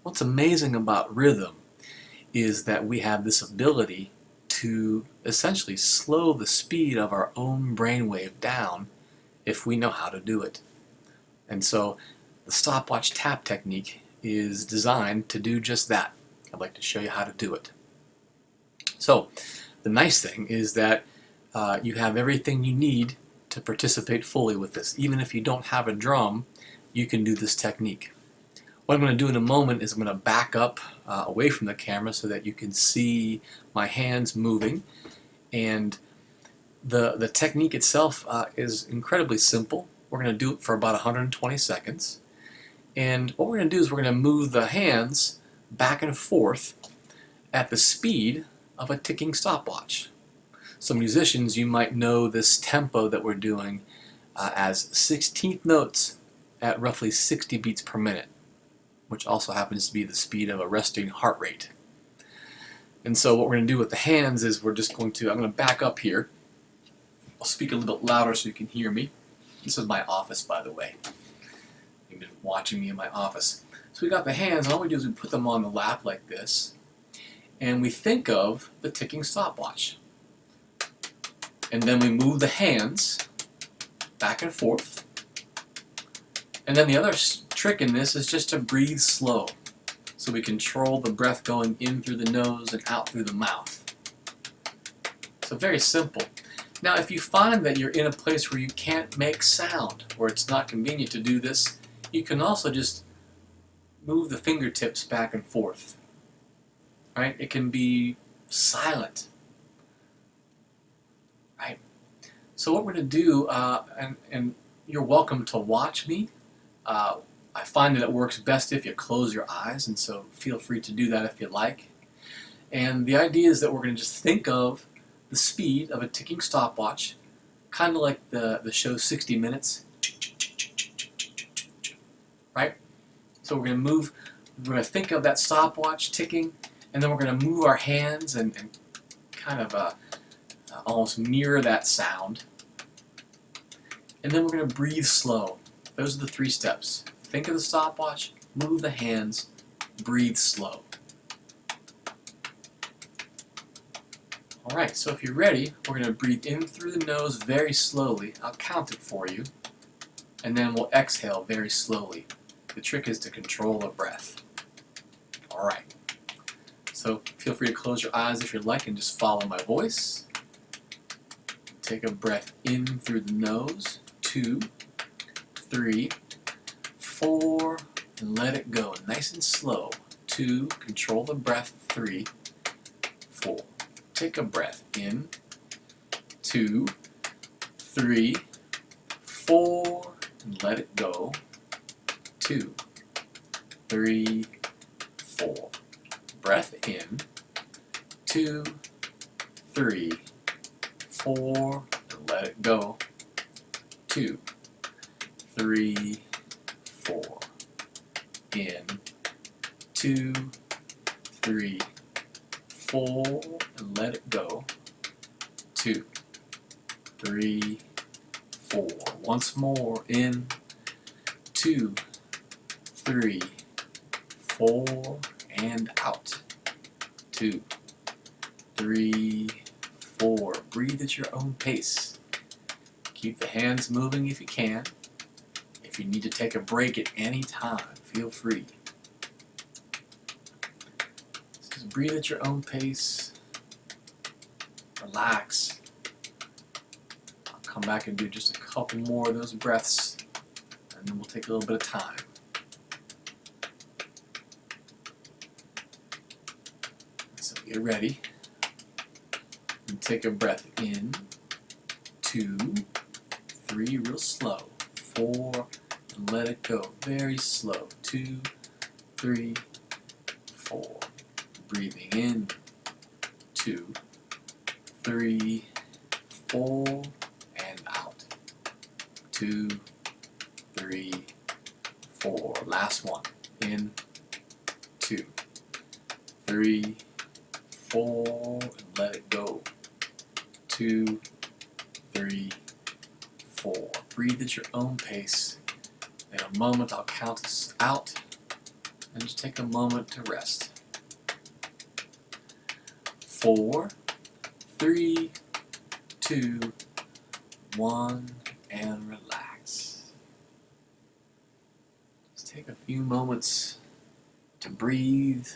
What's amazing about rhythm is that we have this ability to essentially slow the speed of our own brainwave down if we know how to do it. And so the stopwatch tap technique is designed to do just that. I'd like to show you how to do it. So the nice thing is that you have everything you need to participate fully with this. Even if you don't have a drum, you can do this technique. What I'm going to do in a moment is I'm going to back up away from the camera so that you can see my hands moving. And the technique itself is incredibly simple. We're going to do it for about 120 seconds. And what we're going to do is we're going to move the hands back and forth at the speed of a ticking stopwatch. So musicians, you might know this tempo that we're doing as 16th notes at roughly 60 beats per minute, which also happens to be the speed of a resting heart rate. And so what we're going to do with the hands is I'm going to back up here. I'll speak a little bit louder so you can hear me. This is my office, by the way. You've been watching me in my office. So we got the hands, and all we do is we put them on the lap like this, and we think of the ticking stopwatch. And then we move the hands back and forth. And then the other trick in this is just to breathe slow, so we control the breath going in through the nose and out through the mouth. So very simple. Now if you find that you're in a place where you can't make sound, or it's not convenient to do this, you can also just move the fingertips back and forth. Right? It can be silent. Right? So what we're going to do, and you're welcome to watch me. I find that it works best if you close your eyes, and so feel free to do that if you like. And the idea is that we're going to just think of the speed of a ticking stopwatch, kind of like the show 60 Minutes. Right? So we're going to think of that stopwatch ticking, and then we're going to move our hands and kind of almost mirror that sound. And then we're going to breathe slow. Those are the 3 steps. Think of the stopwatch, move the hands, breathe slow. Alright, so if you're ready, we're going to breathe in through the nose very slowly. I'll count it for you. And then we'll exhale very slowly. The trick is to control the breath. Alright. So feel free to close your eyes if you like and just follow my voice. Take a breath in through the nose. 2, 3, 4, and let it go. Nice and slow. 2, control the breath. 3, 4. Take a breath in. 2, 3, 4, and let it go. 2, 3, 4. Breath in. 2, 3, 4, and let it go. 2, 3, 4. In. 2, 3, 4, and let it go. 2, 3, 4. Once more. In. 2, 3, 4, and out. 2, 3, 4. Breathe at your own pace. Keep the hands moving if you can. If you need to take a break at any time, feel free. Just breathe at your own pace. Relax. I'll come back and do just a couple more of those breaths, and then we'll take a little bit of time. So get ready. And take a breath in. 2, 3, real slow. 4, and let it go. Very slow. 2, 3, 4. Breathing in. 2, 3, 4, and out. 2, 3, 4. Last one. In. 2, 3, 4, and let it go. 2, 3, 4. Breathe at your own pace. In a moment, I'll count us out, and just take a moment to rest. 4, 3, 2, 1, and relax. Just take a few moments to breathe.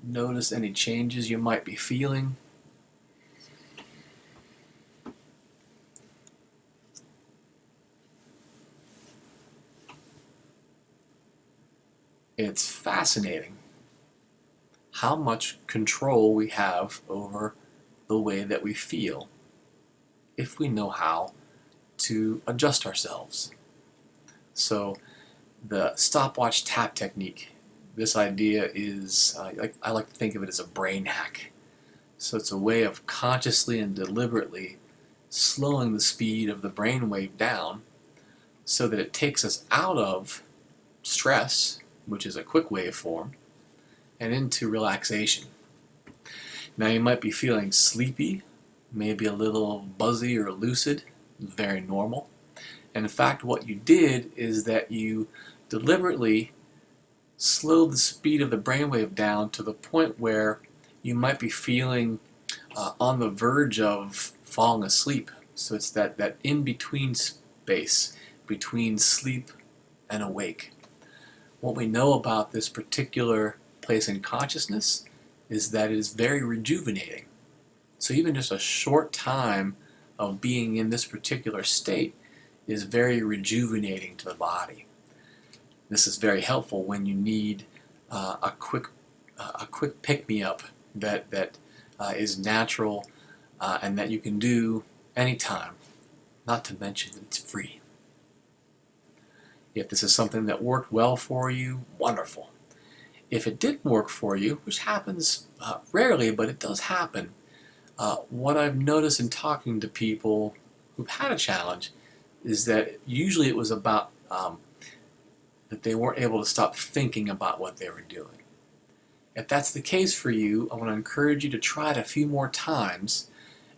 Notice any changes you might be feeling. It's fascinating how much control we have over the way that we feel if we know how to adjust ourselves. So the stopwatch tap technique, this idea is, I like to think of it as a brain hack. So it's a way of consciously and deliberately slowing the speed of the brainwave down so that it takes us out of stress, which is a quick waveform, and into relaxation. Now you might be feeling sleepy, maybe a little buzzy or lucid, very normal. And in fact, what you did is that you deliberately slowed the speed of the brainwave down to the point where you might be feeling on the verge of falling asleep. So it's that in-between space between sleep and awake. What we know about this particular place in consciousness is that it is very rejuvenating. So even just a short time of being in this particular state is very rejuvenating to the body. This is very helpful when you need a quick pick-me-up that is natural and that you can do anytime, not to mention that it's free. If this is something that worked well for you, wonderful. If it didn't work for you, which happens rarely, but it does happen, what I've noticed in talking to people who've had a challenge is that usually it was about that they weren't able to stop thinking about what they were doing. If that's the case for you, I want to encourage you to try it a few more times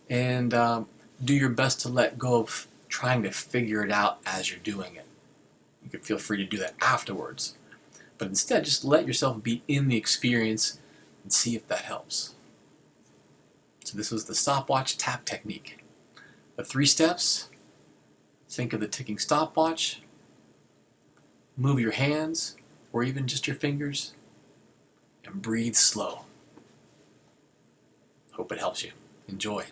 and do your best to let go of trying to figure it out as you're doing it. You can feel free to do that afterwards. But instead, just let yourself be in the experience and see if that helps. So this was the stopwatch tap technique. The 3 steps: think of the ticking stopwatch, move your hands, or even just your fingers, and breathe slow. Hope it helps you. Enjoy.